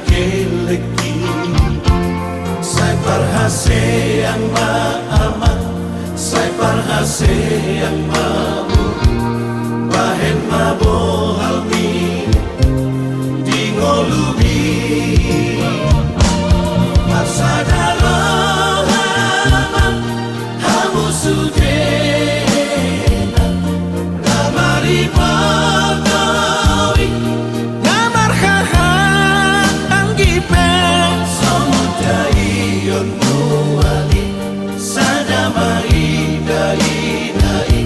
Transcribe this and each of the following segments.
keleki sai parhase yang maaman sai parhase yang mabu bahen mabohalmi di ngolubi Pasadalo haman hamu sudena Namari pagawi Namar haha anggipe Somudai yon muali Sadamai dai dai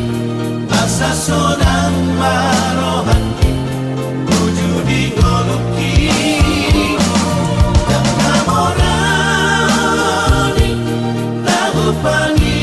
Asa sonang marohani Wujudi ngoluki Pangido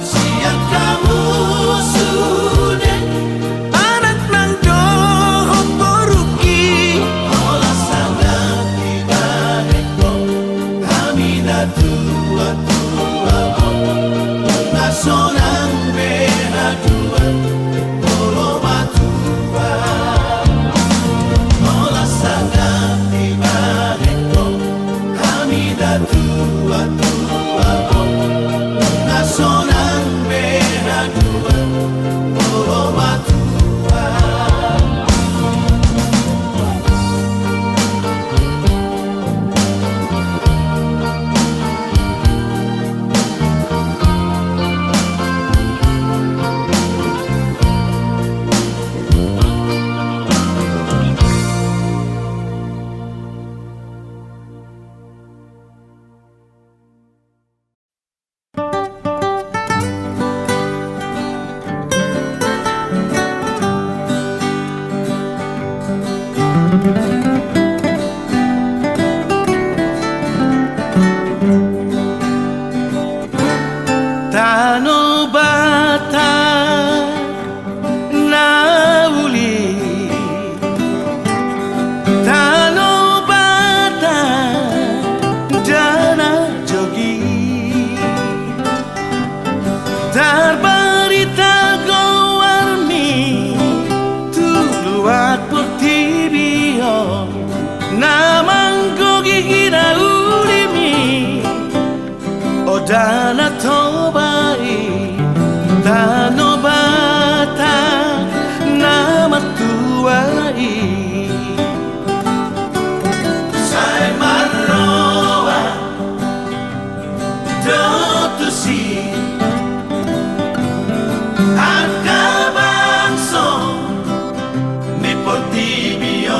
siang kamu sudah anak nang dohot boruki olah sangat tiba reko kami dan tua bunga sonang behaduan boromatua Dana tobai, dano bata, nama tuai. Sai marroa, dotu si, akabangso, mi potibio.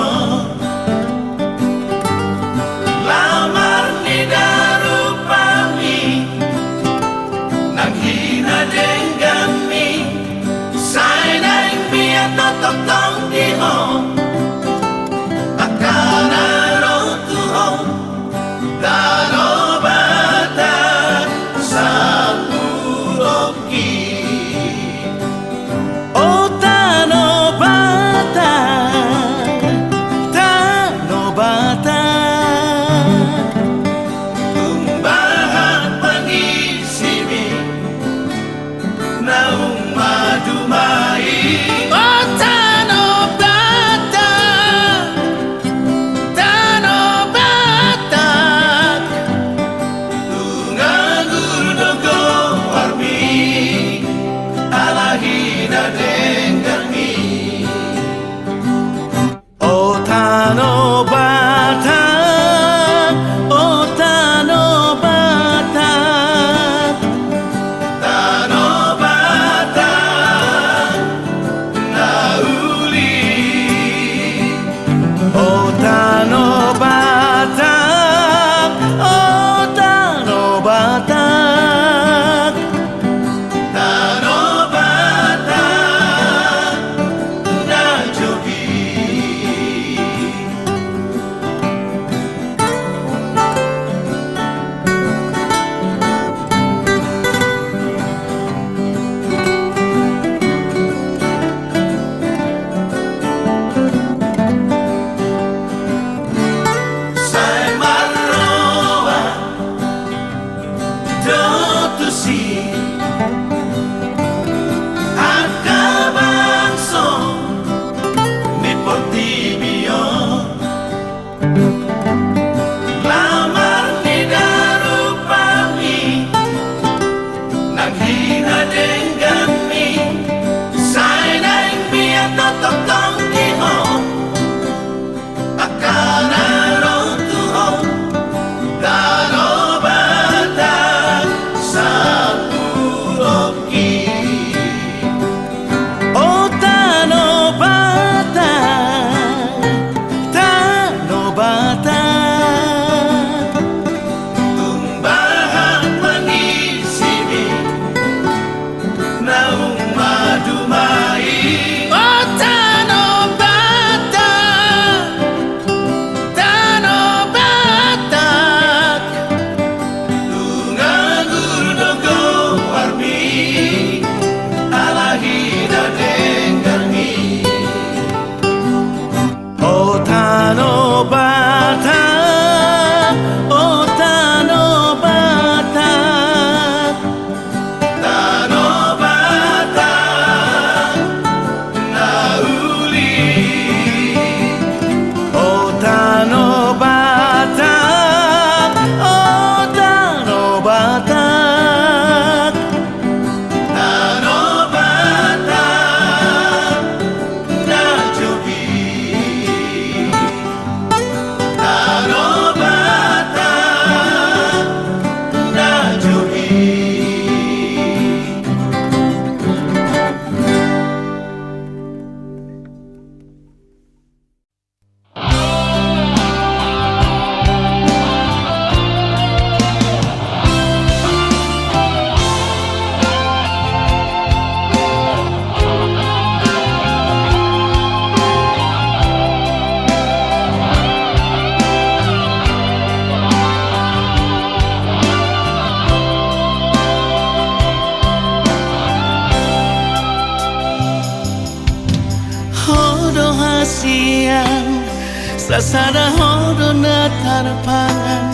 Sasada hodona tarpangan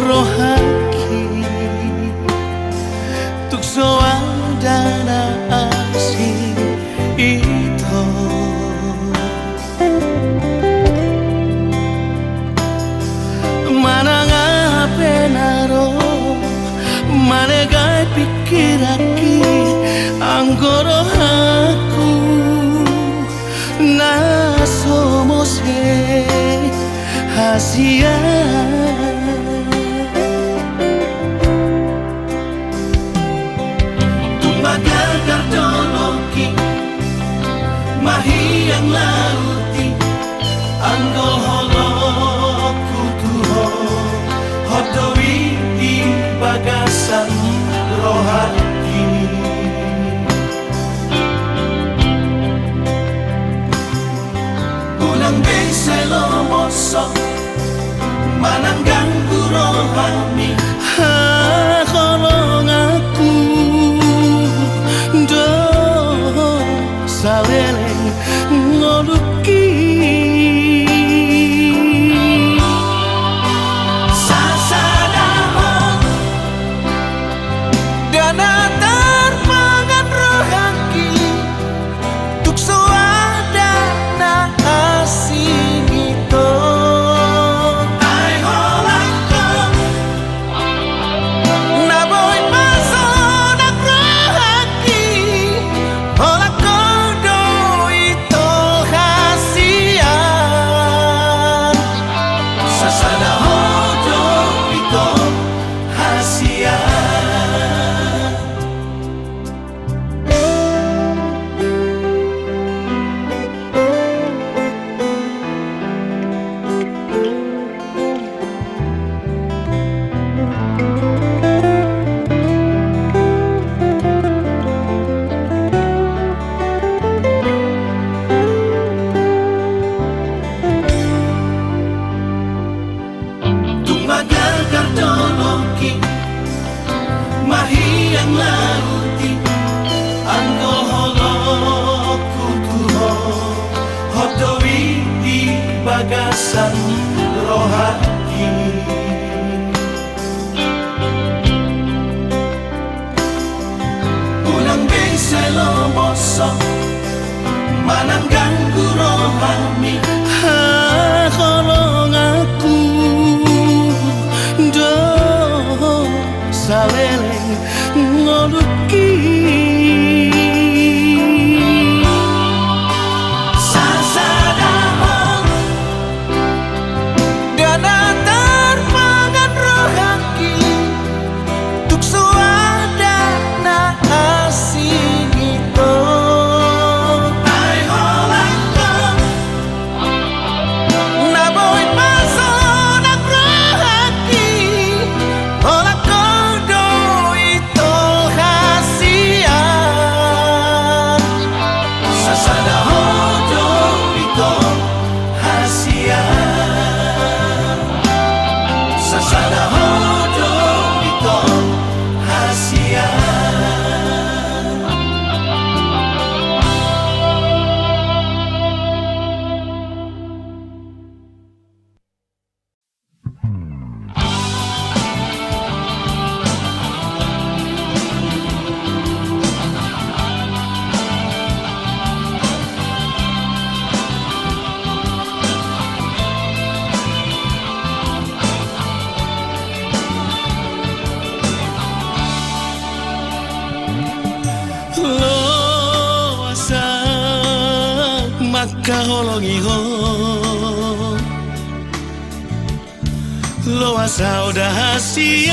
rohaki Tukso dana asing itu Mana ngape naro Mana gai pikiraki Anggoro aku Na somos hasia Tumagal kardoloki Mahiyang lauti Anggo holoku tuho Hodowi di bagasan rohani Unang beselo mosok Mananggang rohani Kolong aku Do saleleng ngoluki Sasadahon Dana terpangan rohaki Tukso ada na asing itu Mahiyang lauti Anggo holoku tuho Hodowi di bagasan rohani Unang beselo mosok Mananggang rohani Kolong aku Do saleleng ngoluki Sasadahon Dana terpangan rohaki Tukso ada na asing itu Ay holangkong Naboy pasonak rohaki Holangkong Sasada hodo ito hasia Sasada hodo ito hasia Makaholongi ho Lo asa udah hasian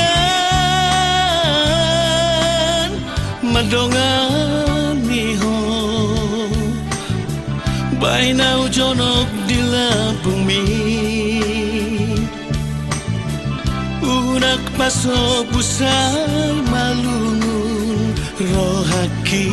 Madongani ho Baina ujonok di Lampung mi Unak pasok busai malungun rohaki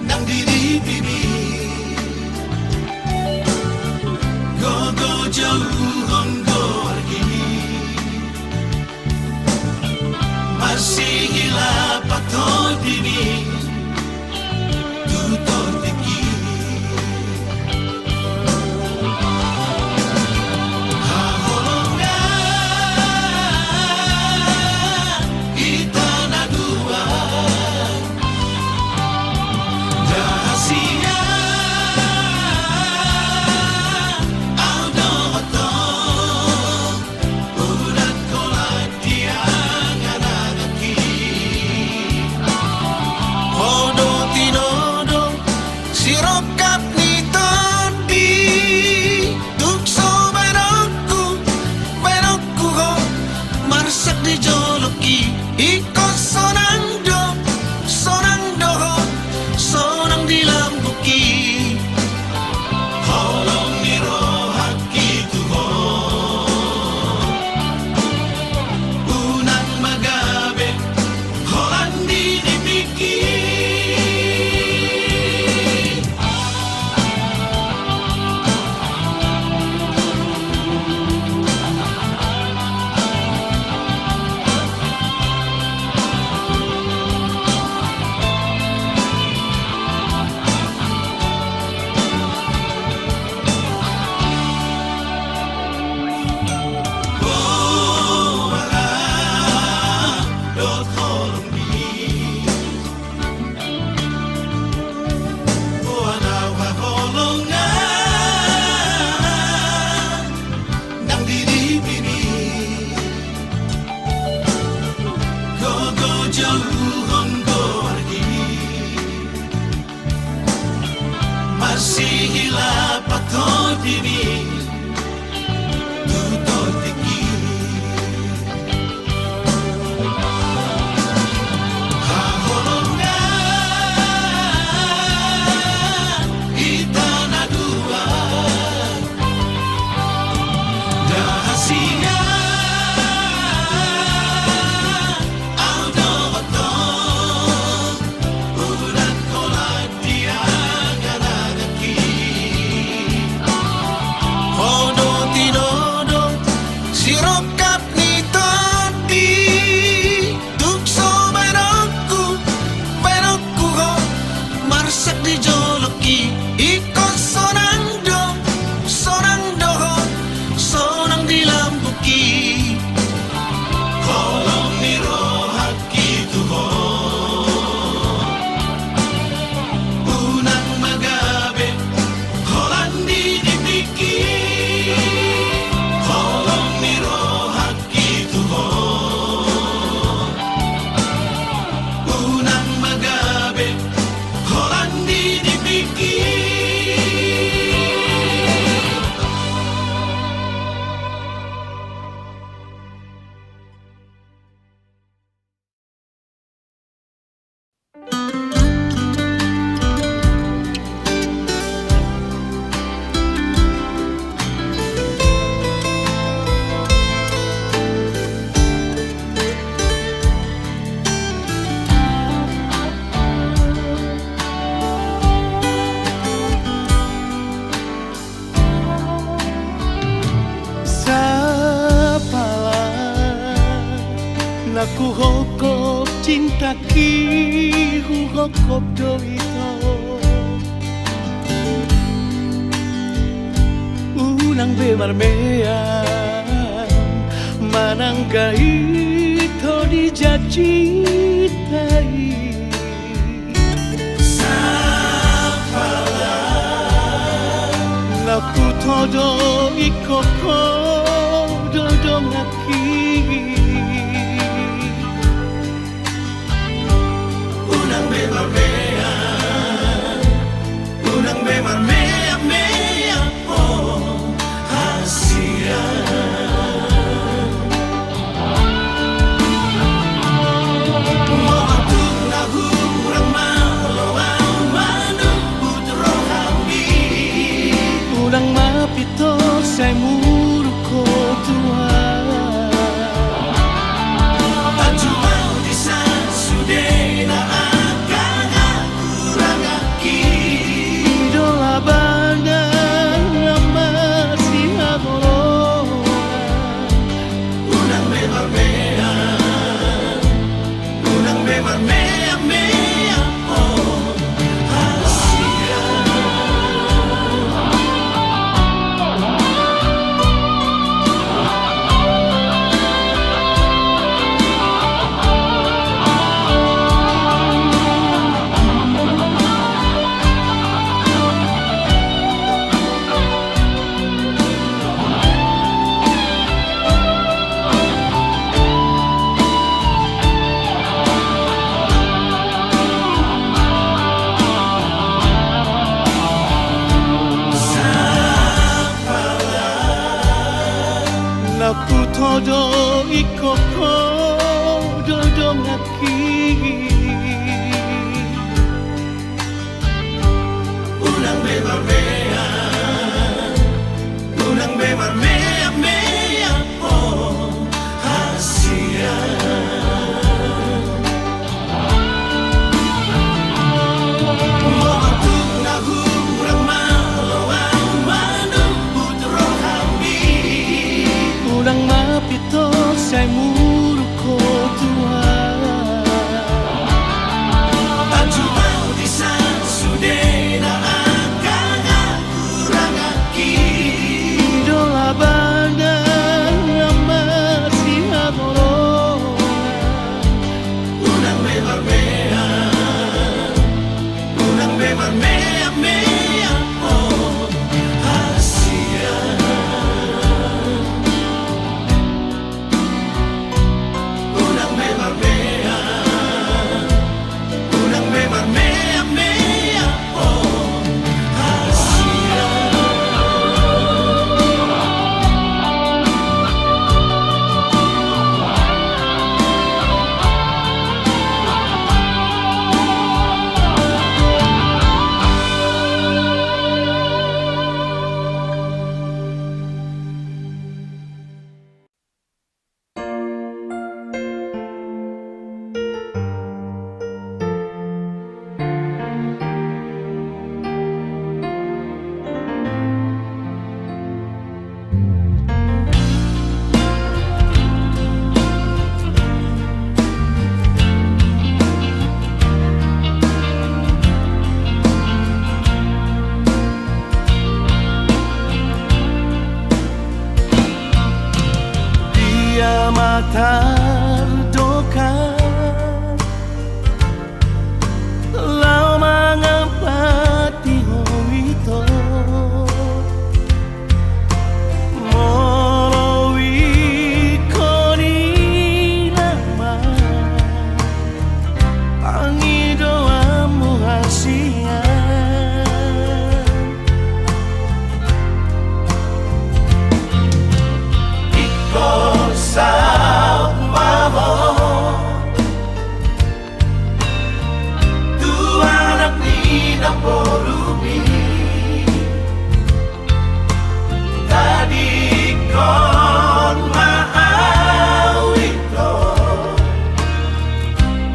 Nang diri bibi hila patodini tutotiki haholongan itana dua dahasia Naku hokop cinta ki hu hokop do ito ulang bemarmean manangga ito di jacitai sapala naku todo ikoko dodo ngaki unang bemarmea mea oh hasia moatuk nahu ramalo manu putro hambi ulang mapito say muruko tua ajumau di sudena Idola tardoka lau mangapati homito molowi koni lama pangidoamu hasian iko sao mamo tu anak ni na porumi tadi kon maawito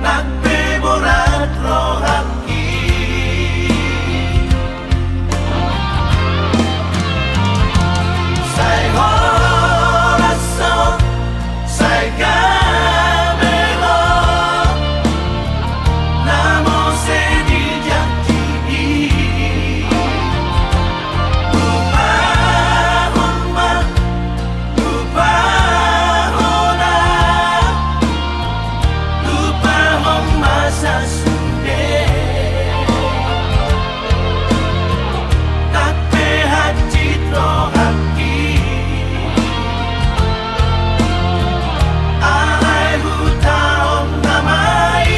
nagpemorat rohaki say corazón say camelo namo se dijaki lupa homa lupa hona lupa homa sa sunde nagpehajit rohaki alay hutaon namai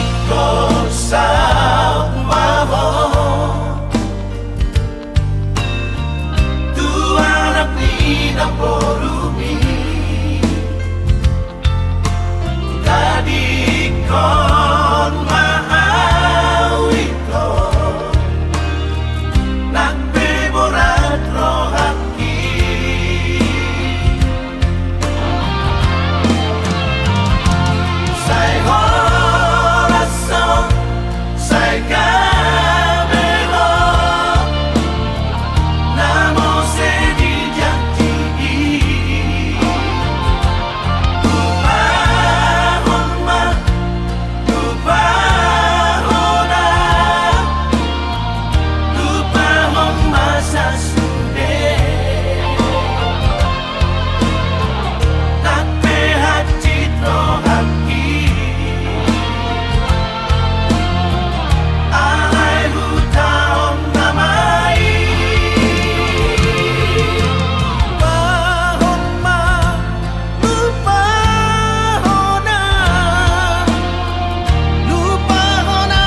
iko sao mamo tu anak ni na porumi tadi kon maawito nagpemorat rohaki say corazón say camelo namo se dijaki lupa homa lupa hona lupa homa sa sunde nagpehajit rohaki alay hutaon namai pahoma lupa hona lupa hona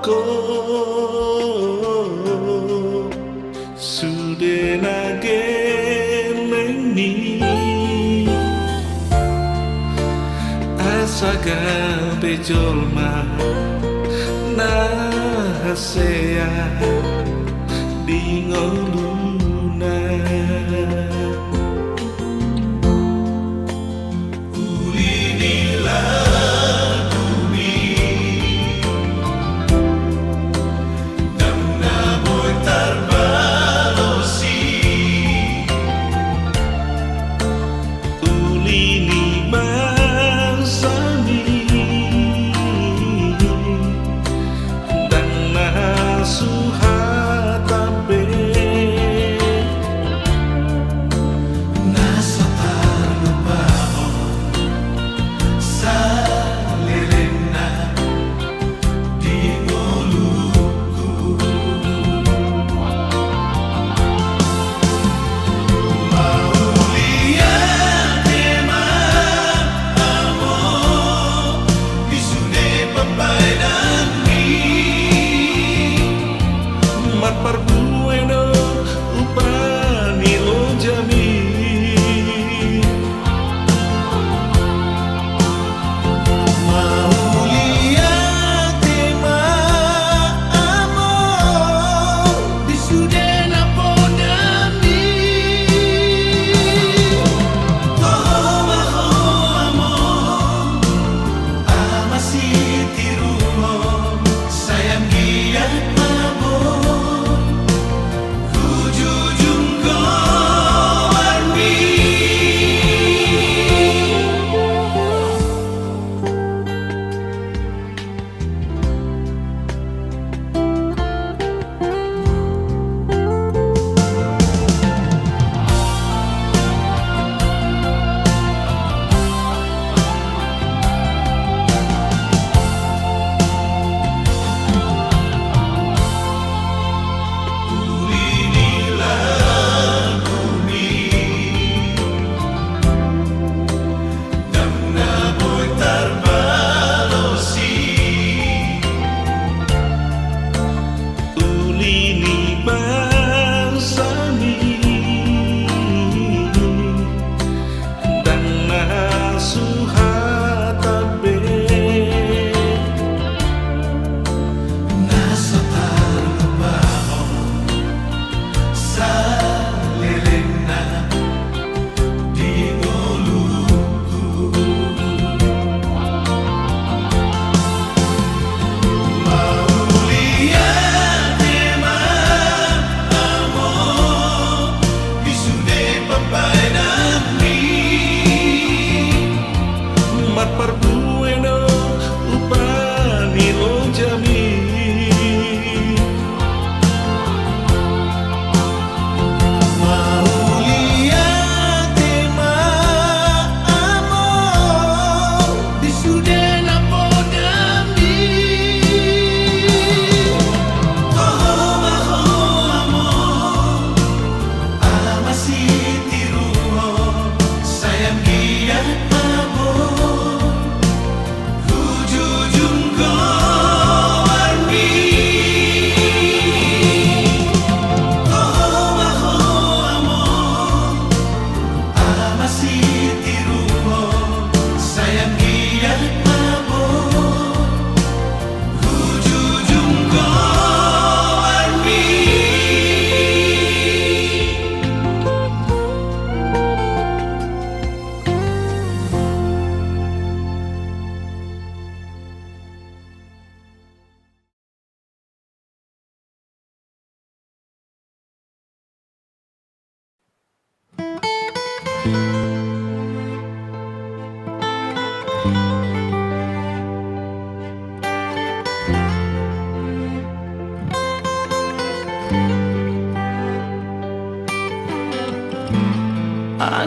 ko sude nageleni asaga bejolma na hasea dingoluna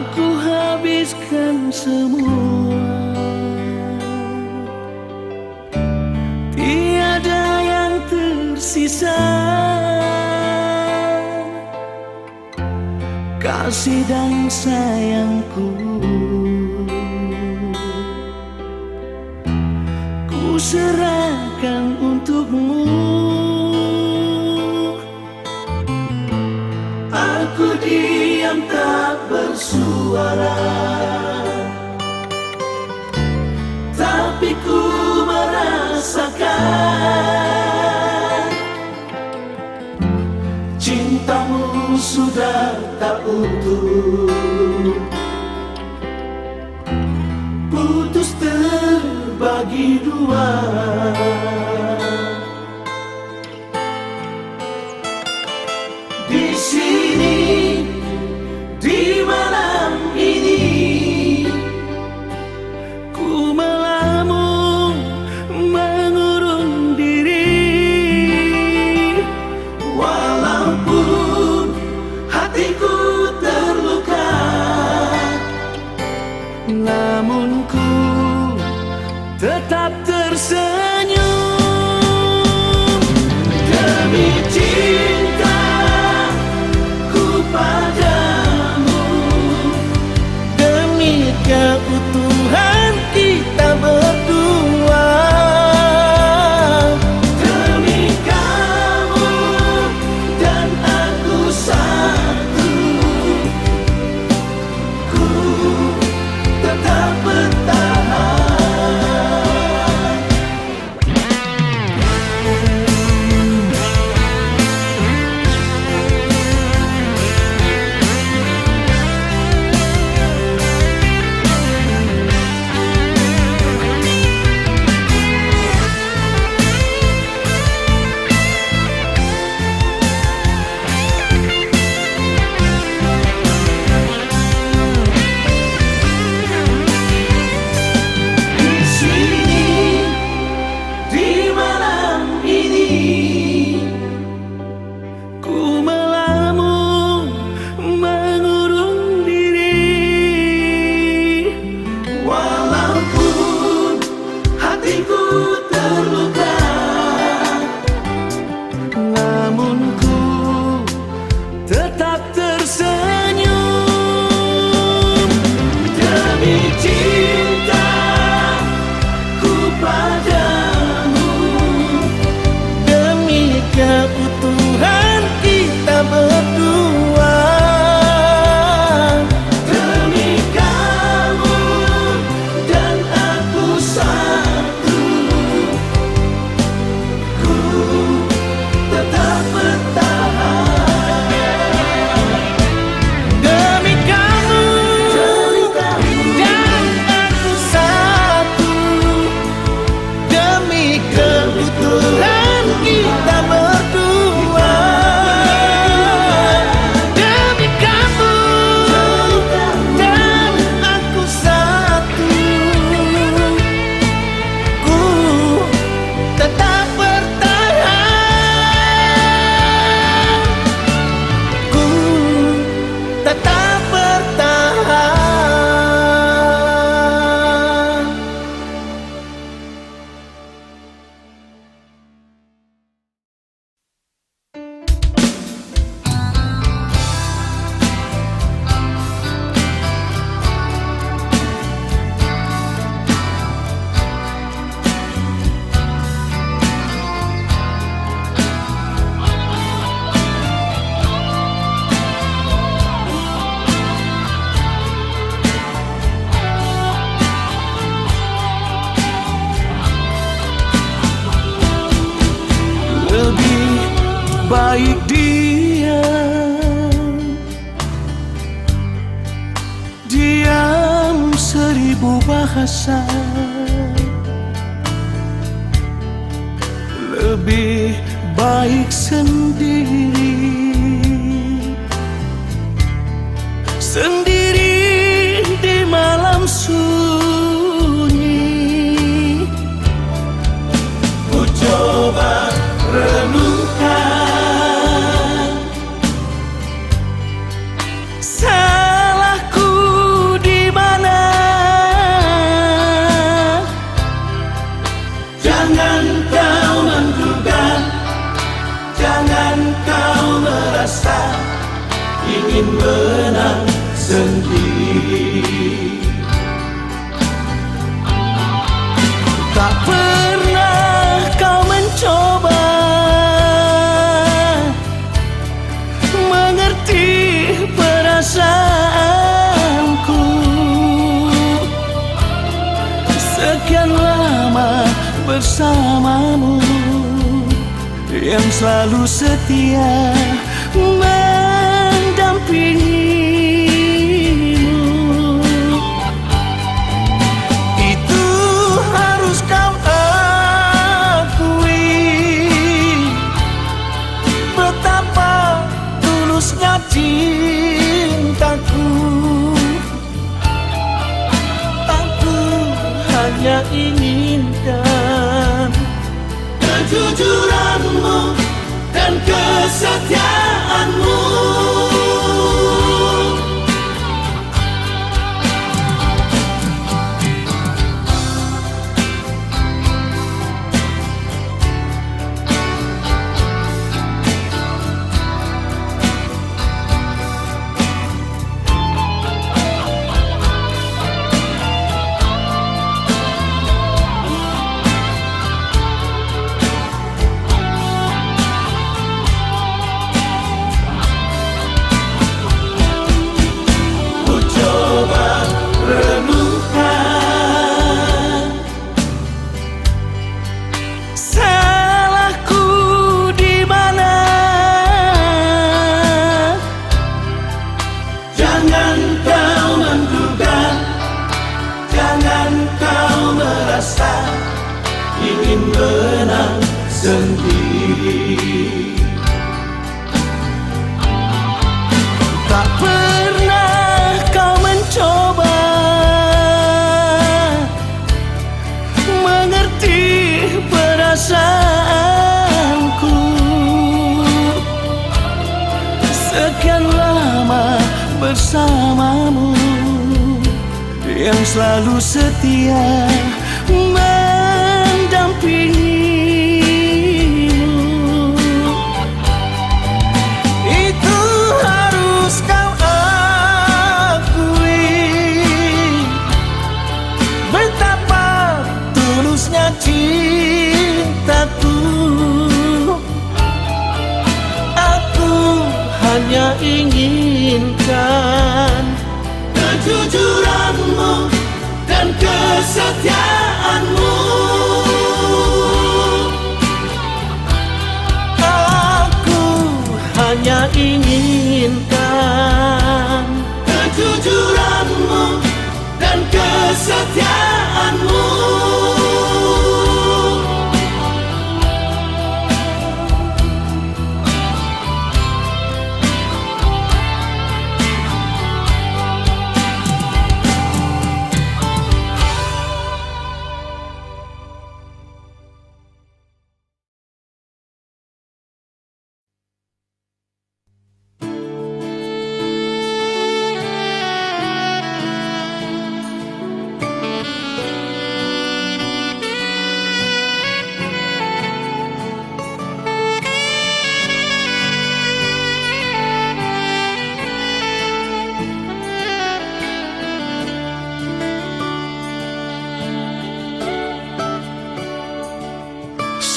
Aku habiskan semua, tiada yang tersisa. Kasih dan sayangku, ku serahkan untukmu. tak utuh, putus terbagi dua. Di sini, di malam ini, ku melamun mengurung diri. walaupun hatiku terluka, Namun ku tetap tersenyum. demi cintaku padamu, Demi keutuhan kita berdua, demi kamu dan aku satu, ku tetap bertahan. Di sini, di malam ini, ku melamun mengurung diri. walaupun hatiku terluka, Namun ku tetap tersenyum. demi cintaku padamu, Demi keutuhan kita berdua, demi kamu dan aku satu, ku tetap bertahan. demi kamu Demi kamu dan aku satu, demi kebutuhan kita berdua, demi kamu dan aku satu, ku tetap bertahan, ku tetap bertahan. Lebih baik diam seribu bahasa. Lebih baik sendiri di malam sunyi. ku coba renungkan, Salahku di mana? jangan kau menduga, jangan kau merasa ingin menang sendiri. Tak pernah kau mencoba mengerti perasaanku. Sekian lama bersamamu, yang selalu setia mendampingi. inginkan. Kejujuranmu dan kesetiaanmu. Ingin menang sendiri. Tak pernah kau mencoba mengerti perasaanku. Sekian lama bersamamu, yang selalu setia mendampingimu. Itu harus kau akui, betapa tulusnya cintaku. Aku hanya inginkan kejujuranmu dan kesetiaanmu. Aku hanya inginkan kejujuranmu dan kesetiaanmu.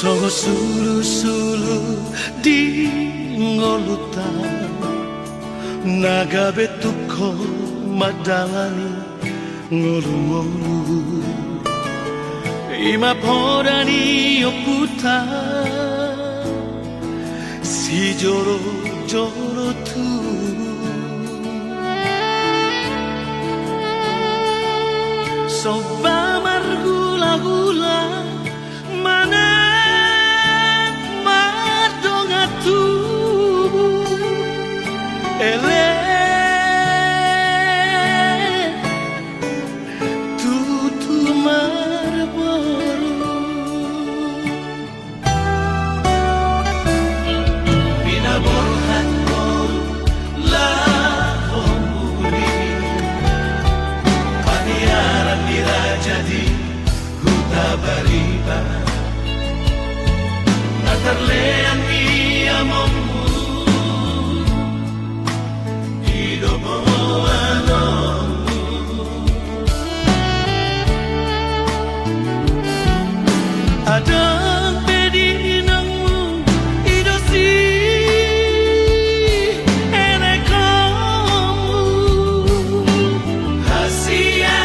Songo sulu-sulu di ngolutan, naga betuko madalani ngolu-ngolu. Ima podani oputa si joro-joro tu. Soba margula-gula mana tu ele tutu marboru bina borhan bor la homuri paniaran dirajadi huta bariba natarlean iamomu adang pedinangmu idosi enekomu hasia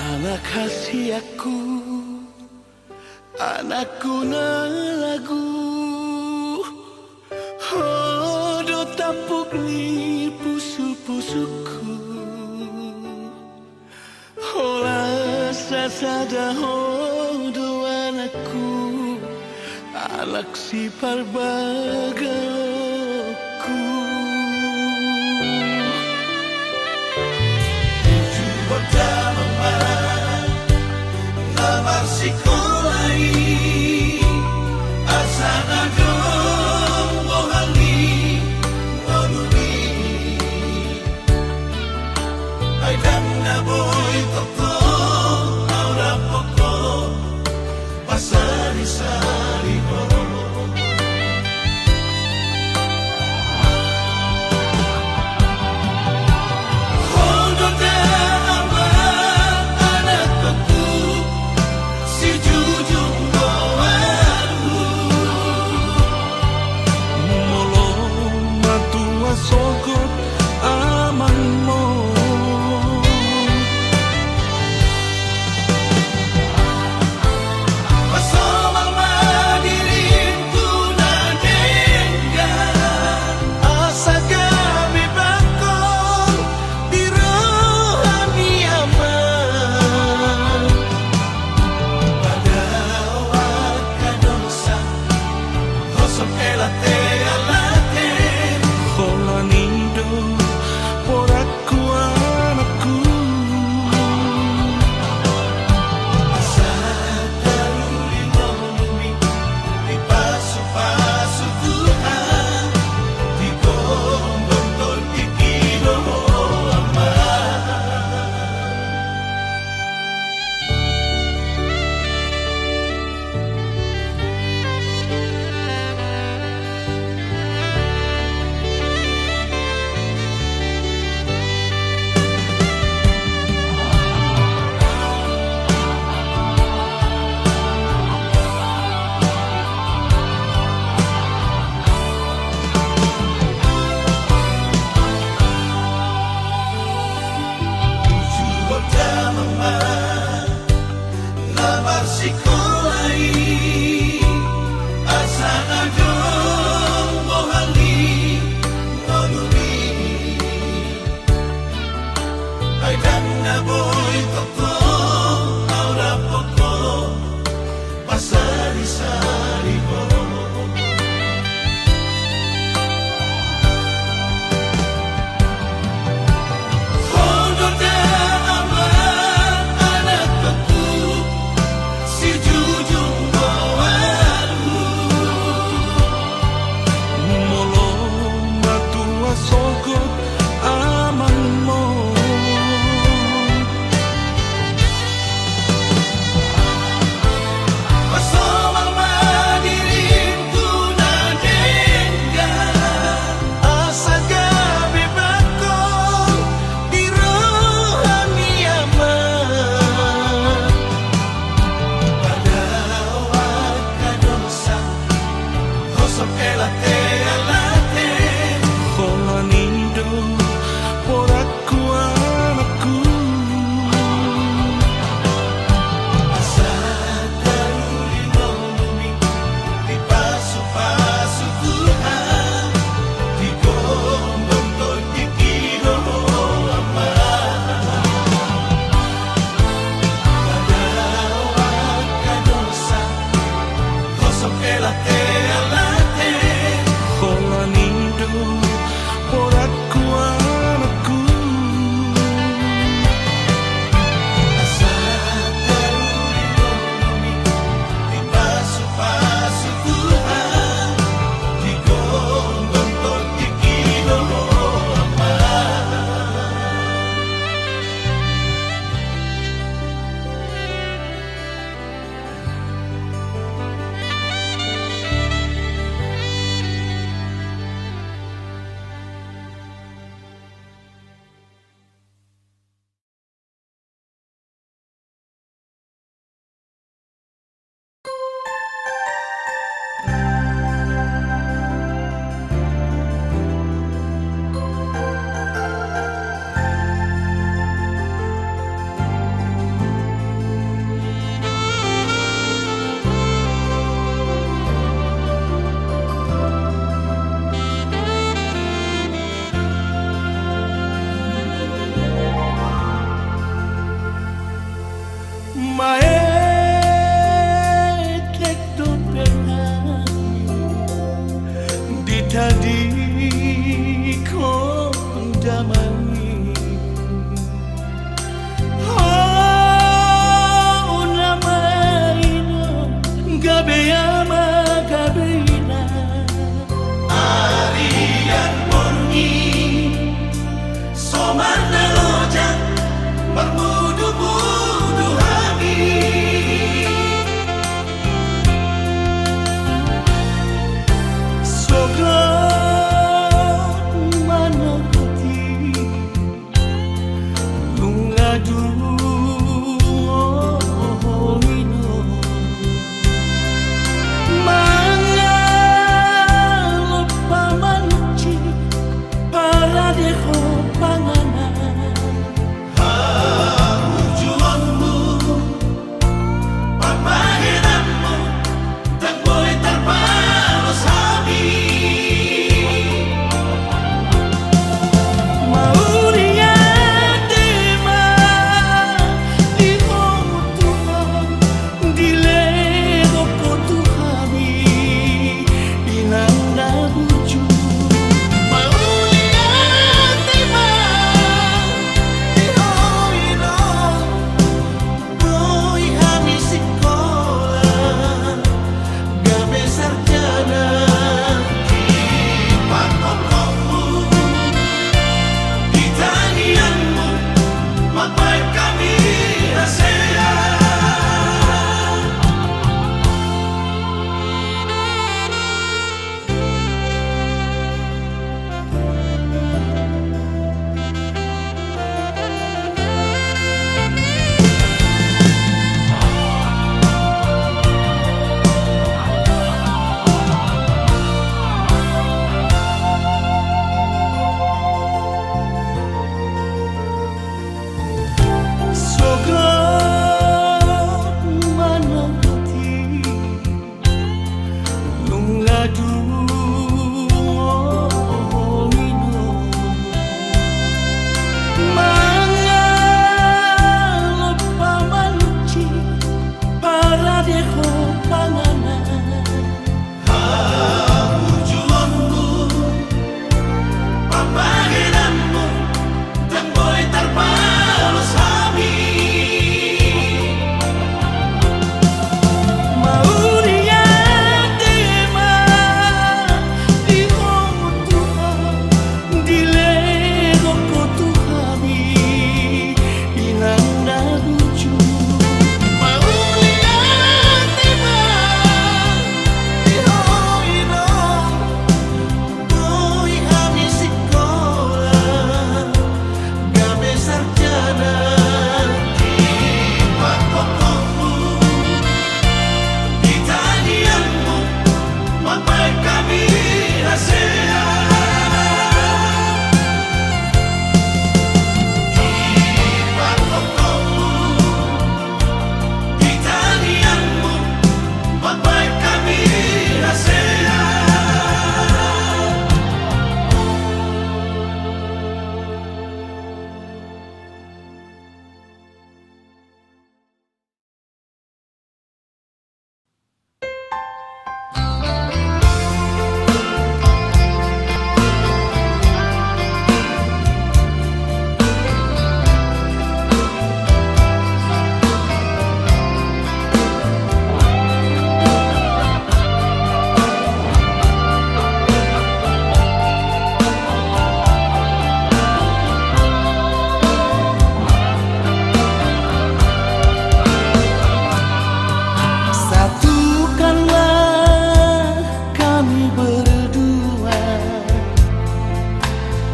anak kasih aku, anakku na lagu. Oh, do tapuk ni pusu-pusuku. Ola sasada ho do anakku, anak si parbagaku. Coba mama lamar sikolai asana dong mohali ngonuri ai dan na boy toko aura poko pasari sari ho. Sokot aman mo, Pasomang madirintu na dengga asa gabi bakong di rohani aman. Padawag ka dosa Hosok elate alate Kolanido por aku anakku. Sa daruli ngonumi Di pasu-pasu Tuhan Di gombong ikino ama. Coba mama lamar sikolai asana dong mohali ngonuri ai dan na boy toko aura poko pasari sari ho. Sokot aman mo, Pasomang madirintu na dengga asa gabi bakong di rohani aman. Padawag ka dosa Hosok elate alate Kolanido por aku anakku. Sa daruli ngonumi Di pasu-pasu Tuhan Di gombong ikino ama. Padawag ka dosa Hosok elate alate Kolanido por aku damai. Arian murni Somana lojang Bermudu-mudu hami Sogat manakoti Lungadu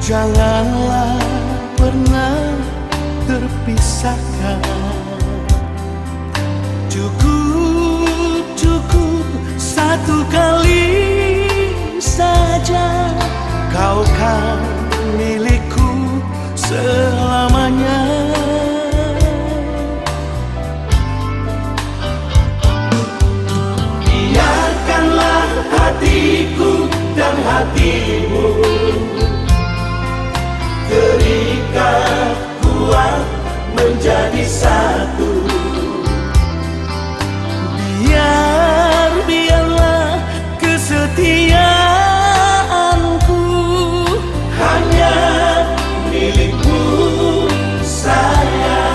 Janganlah pernah terpisahkan. Cukup satu kali saja, kau kan milikku selamanya. Biarkanlah hatiku dan hatimu terikat kuat menjadi satu. Biarlah kesetiaanku hanya milikmu sayang.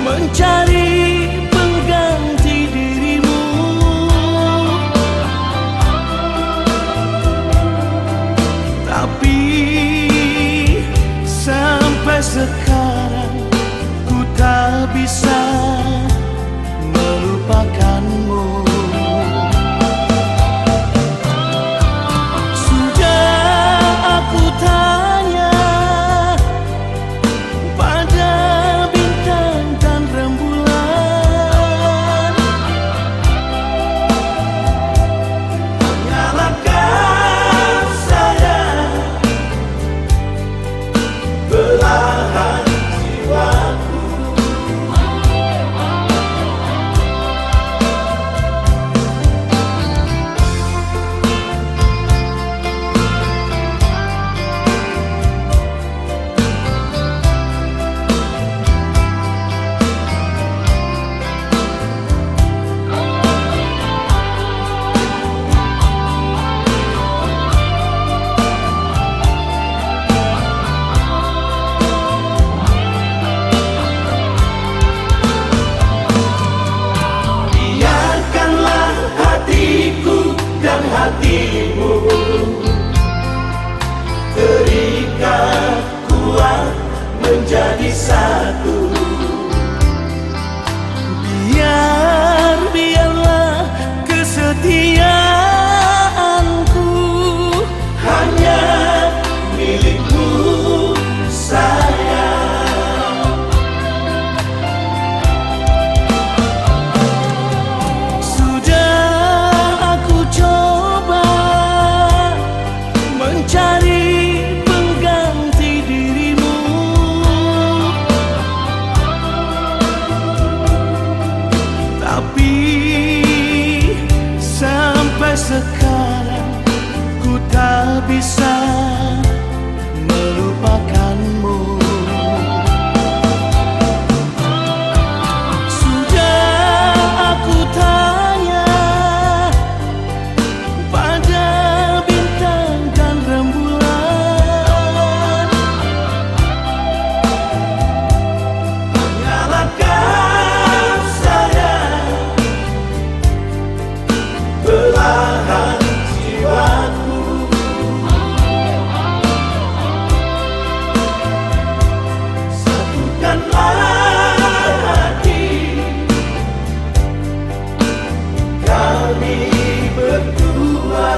Mencari pengganti dirimu, tapi sampai sekarang ku tak bisa melupakanmu. Sudah aku tanya pada belahan jiwaku. Biarkanlah hatiku dan hatimu terikat kuat menjadi satu. Biarlah kesetiaanku hanya milikmu sayang. Sudah aku coba mencari pengganti dirimu, tapi sampai sekarang ku tak bisa melupakanmu. Sudah aku tanya pada bintang dan rembulan, Hanyalah kau sayang, belahan jiwaku. Satukanlah hati kami berdua.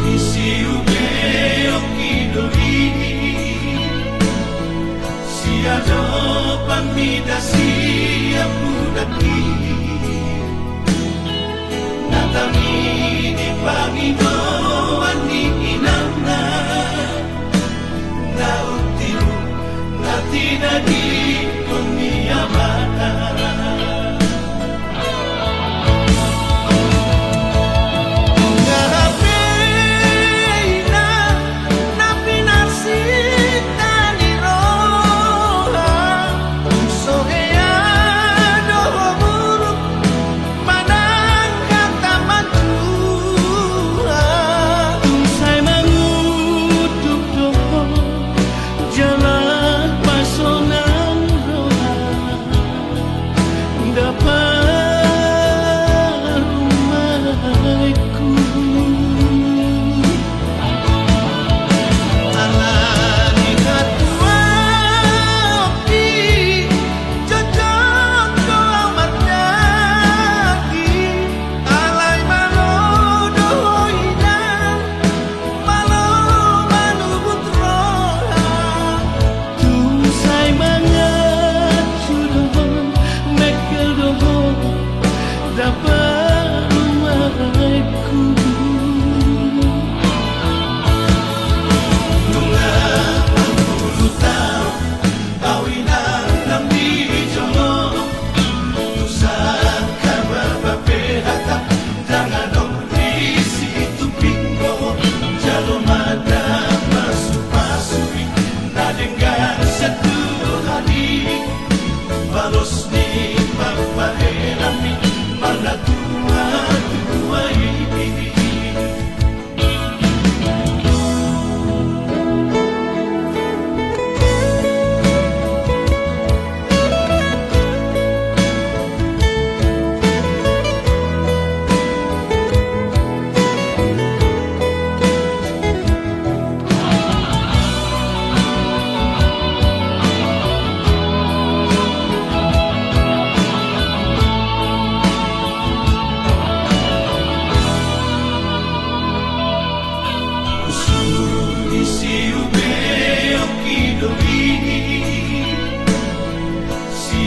Isi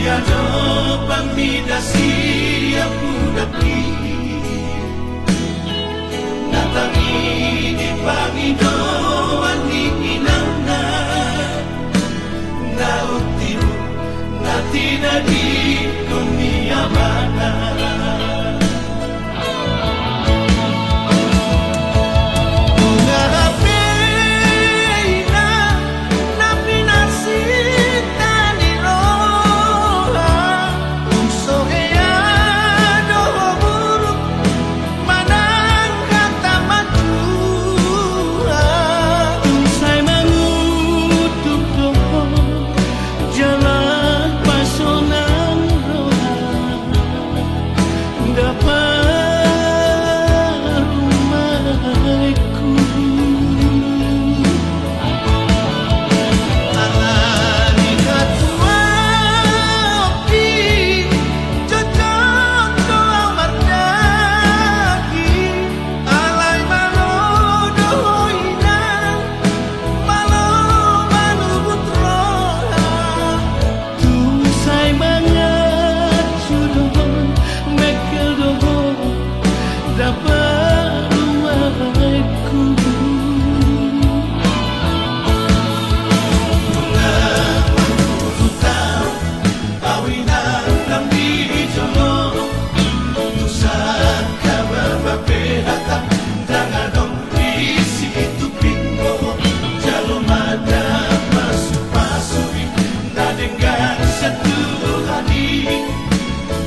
tiada pamida siap dapi natangi di pangido ani inana nautimu natina di dunia mana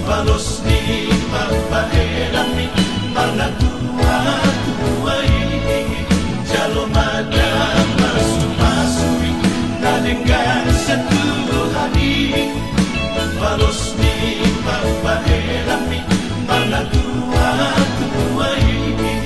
Balos ni papaherami mana tua ini jalo mada masuk-masui nadengar satu hari balos ni papaherami mana tua ini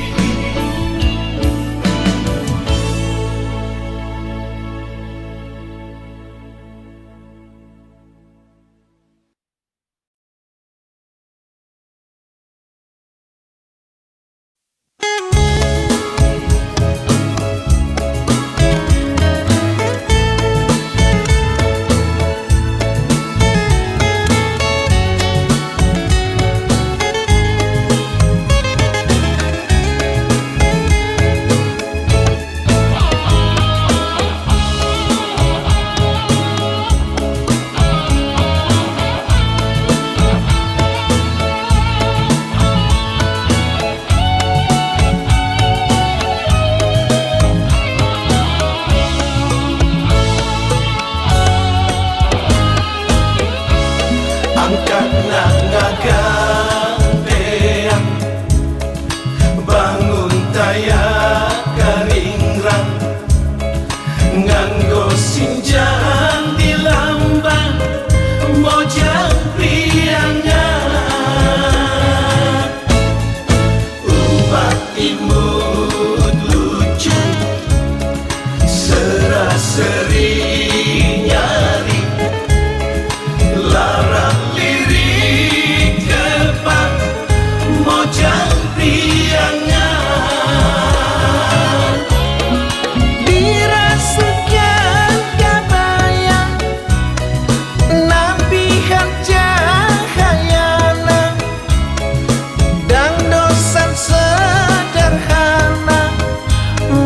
bangun taya karingrang nganggo sinjang di lambang mojang priangan ubat imut lucu seraseri nyari larang lirik kepak mojang priangan dirasukan kabayang nabihan cahayana dan dosan sederhana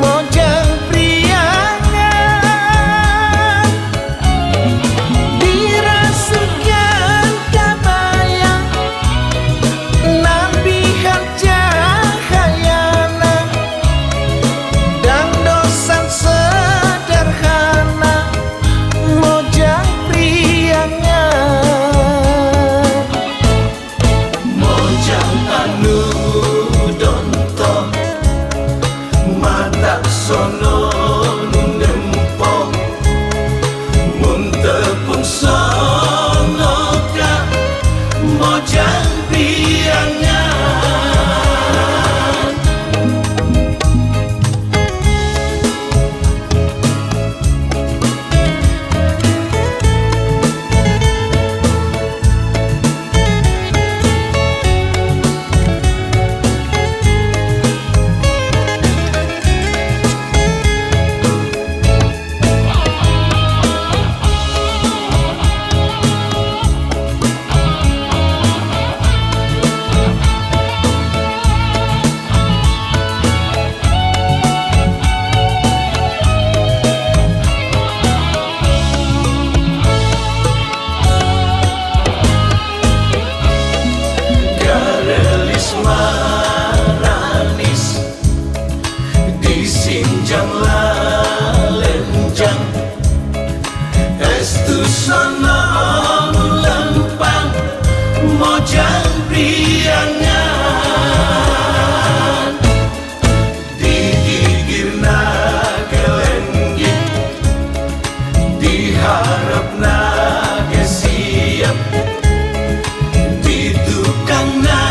mojang priangan dirasukan kabayang nabihan cahayana dan dosan sederhana mojang priangan mojang anu donto mata sono nempo muntepun sono ka mojang priangan Disinjang lalenjang Estu sono lempang Mojang priangan Digigirna kelenggi Diharapna siap Ditukangna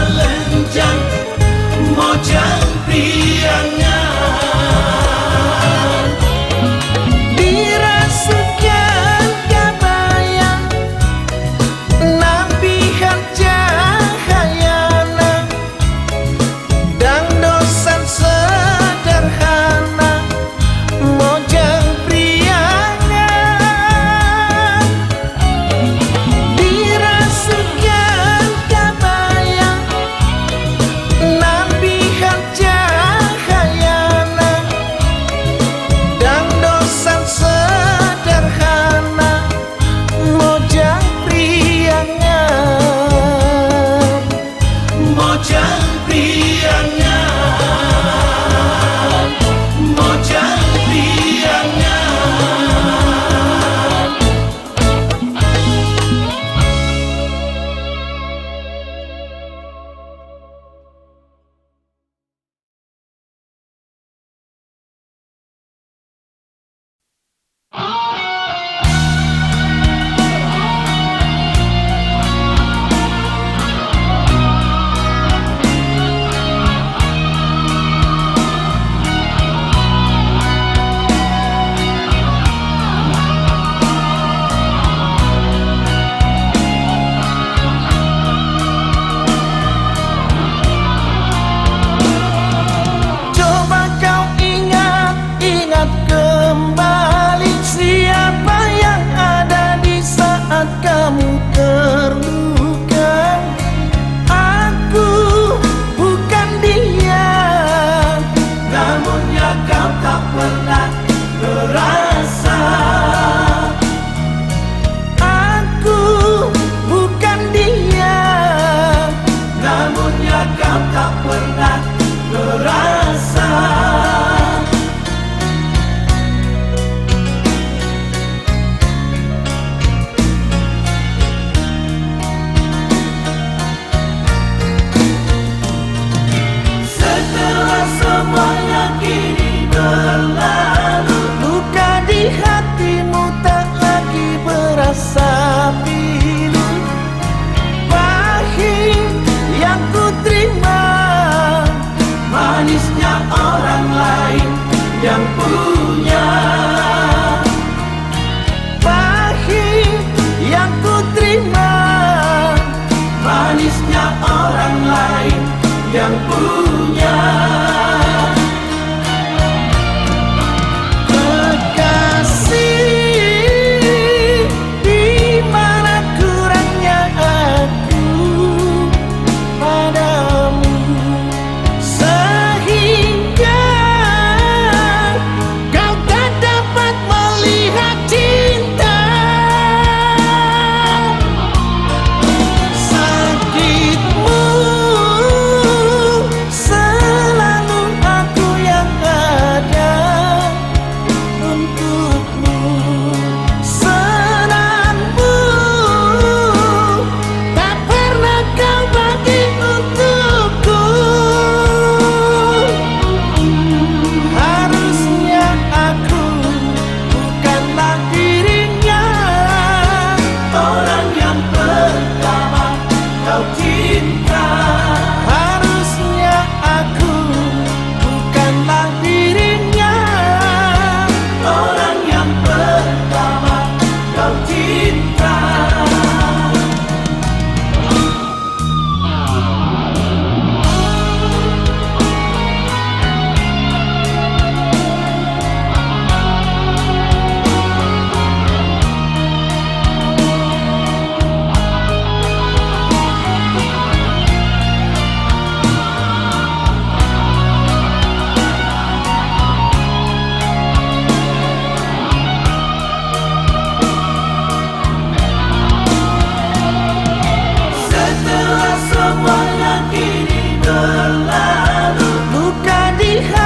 lenjang Mojang priangan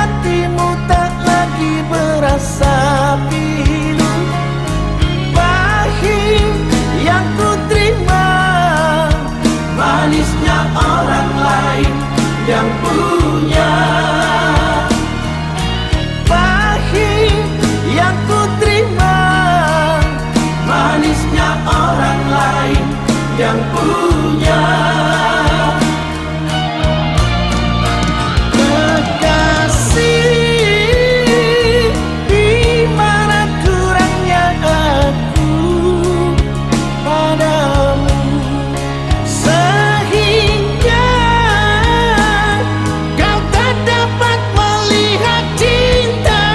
hatimu tak lagi berasa pilu. Pahit yang ku terima, Manisnya orang lain yang punya. pahit yang ku terima, Manisnya orang lain yang punya. kekasih, di mana kurangnya aku padamu, sehingga kau tak dapat melihat cinta.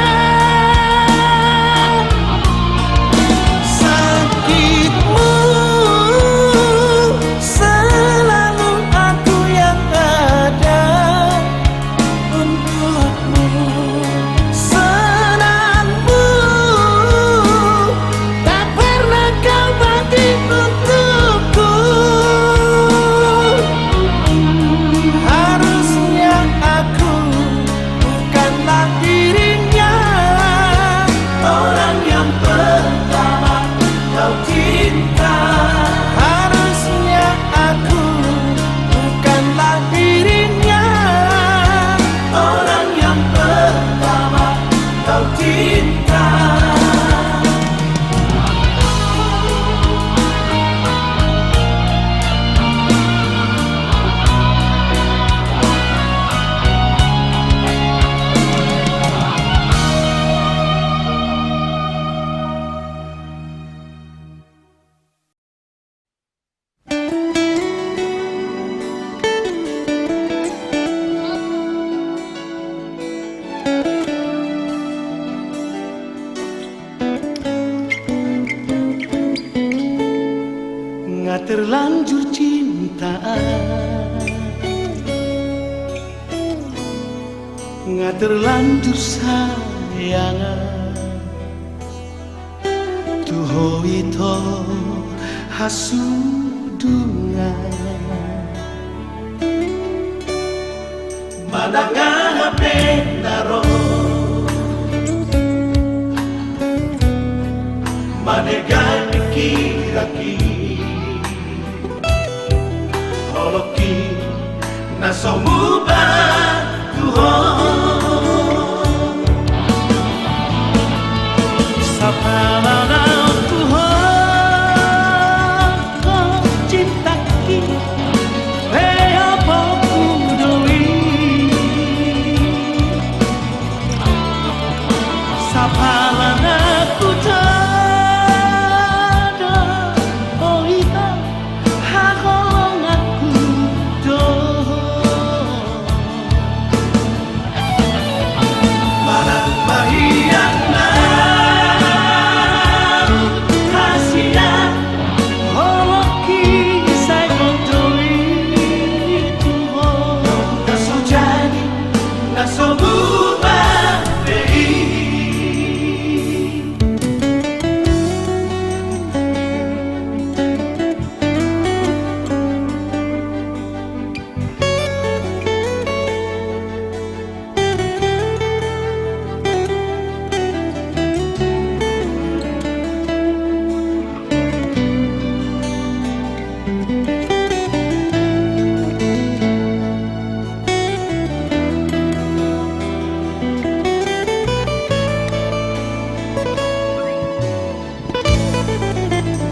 Sakitmu selalu aku yang ada untukmu. Senangmu tak pernah kau bagi untukku. Harusnya aku bukanlah dirinya, Orang yang pertama kau cinta. harusnya aku bukanlah dirinya. Orang yang pertama kau cinta. Nggak terlanjur cinta, nggak terlanjur sayangan. Tuho ito hasudungan. Manangan hape naro, manegan kira-kira. Holoki na somuba tuho. Sa pananaw tuho ko cinta kita, apa ku doi. Sa pananaw ku tada, oh ita hakolong aku do. Manang mahiyang na hasilan. Holoki say kotoy tuho. Nasujani na somuba dei.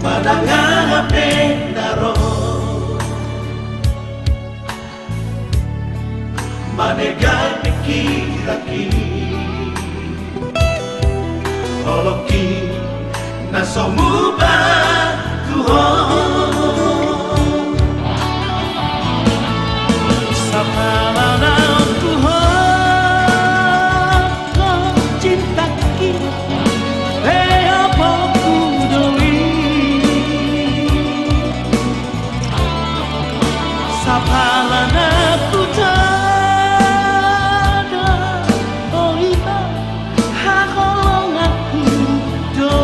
Manangan hape naro, manegan kira-kira. Holoki na somuba tuho. Sa pananaw tuho ko cinta kita, apa ku doi. Sa pananaw ku tada, oh ita hakolong aku do.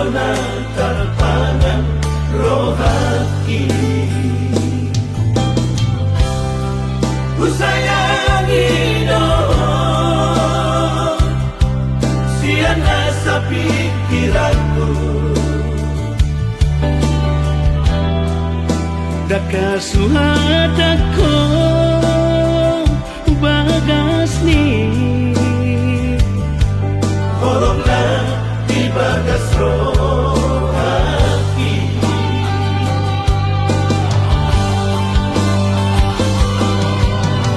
dona terpangan rohaki ku sayangi dong sian asa pikiranku Daka suhatako bagas ni Holonglah di bagas rohaki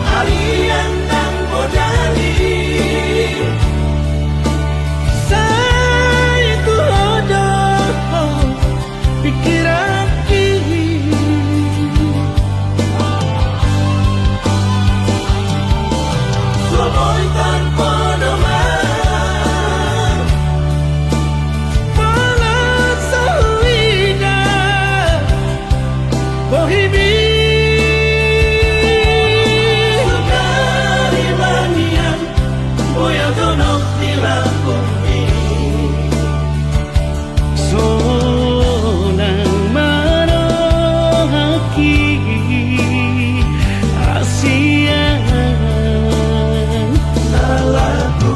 Harian dan bodali Saya ku hodoh pikiran Somoy tanpa nomor Malat sa huwida Bohimi Sukari manian Boya donok nila kumi Sonang marohaki Asian Salahku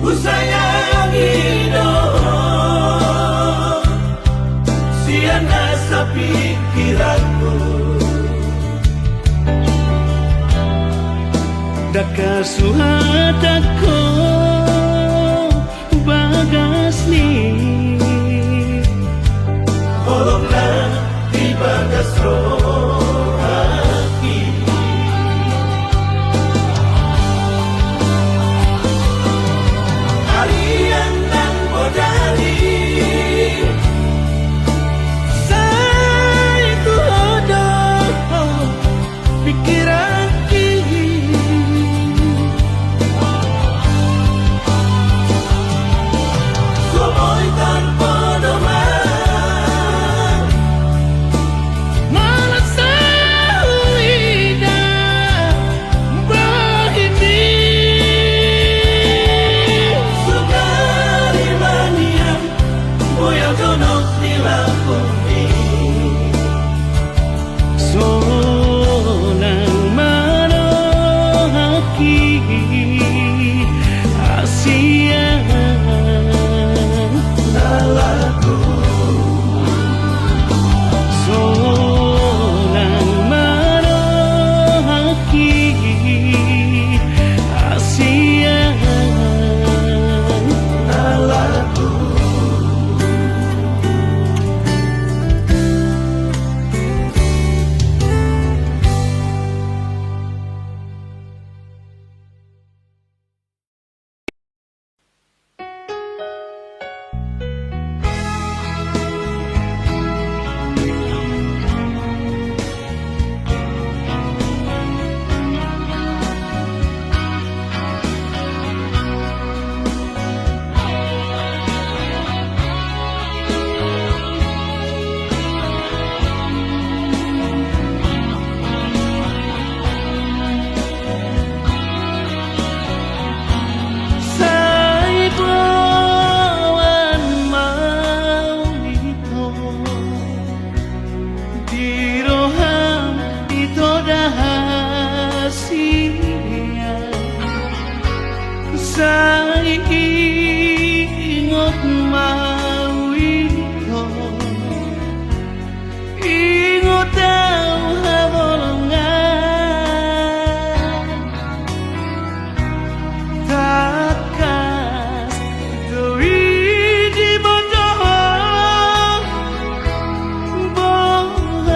Ku sayangi dong sian asa pikiranku Daka suhatako bagas ni Holonglah di bagas rohaki Harian dan bodali Saya ku hodoh pikiran Somoy tanpa nomor Malat sa huwida Bohimi Sukari manian Boya donok nila kumi Sonang marohaki Asian Salahku Sonang marohaki Asian Salahku Say bawan mau ito Di roham ito dahasia Say ingot mau ito Ingot daw habolongan Takas doi di bodoh Bohong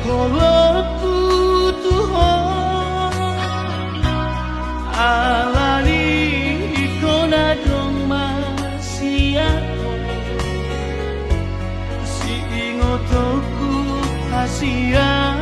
Holoku Tuhan Alani ikona kasihan.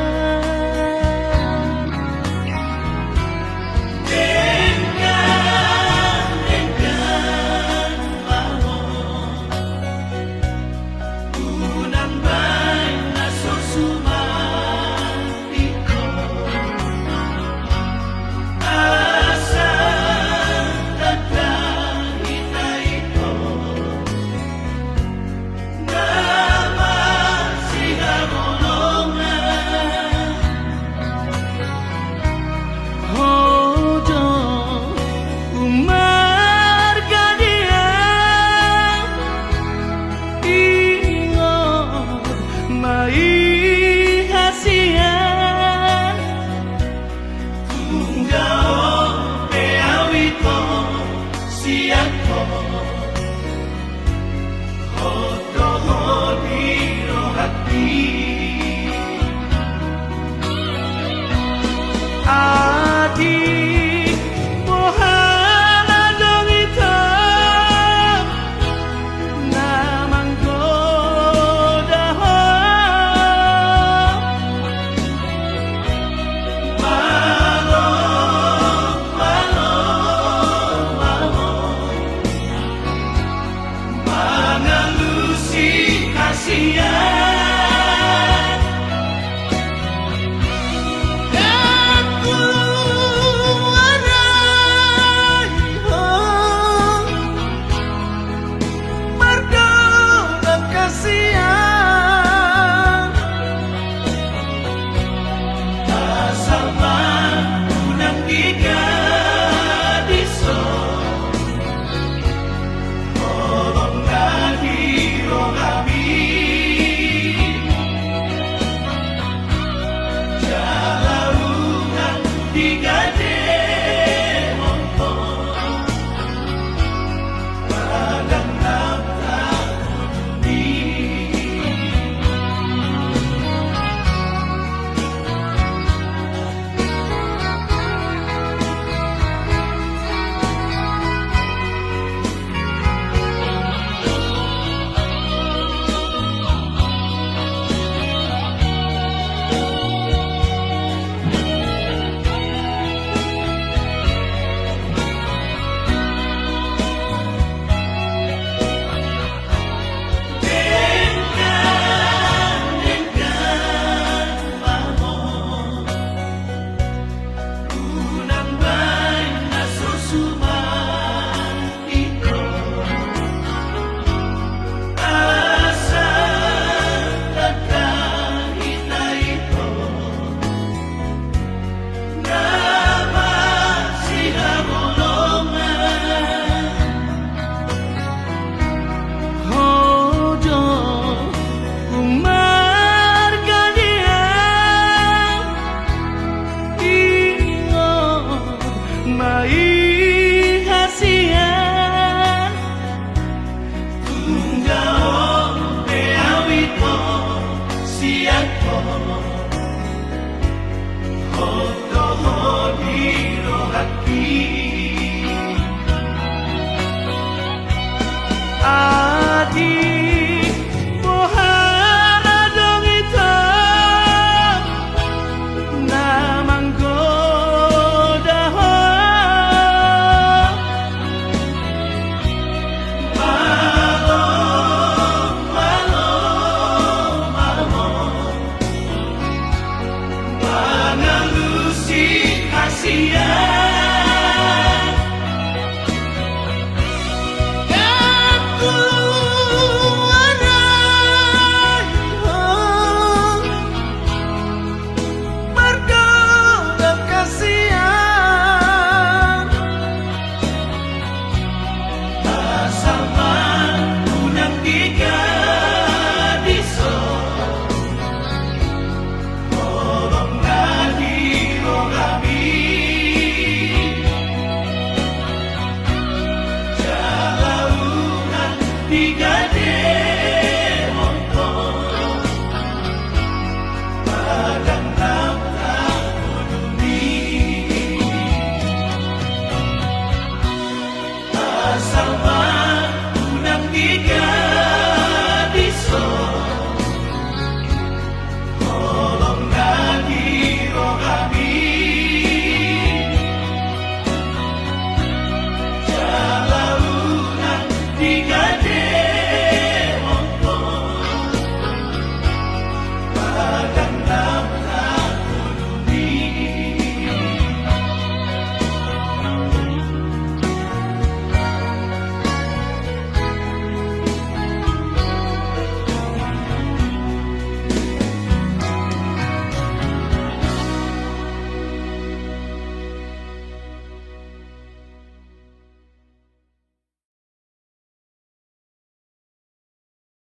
My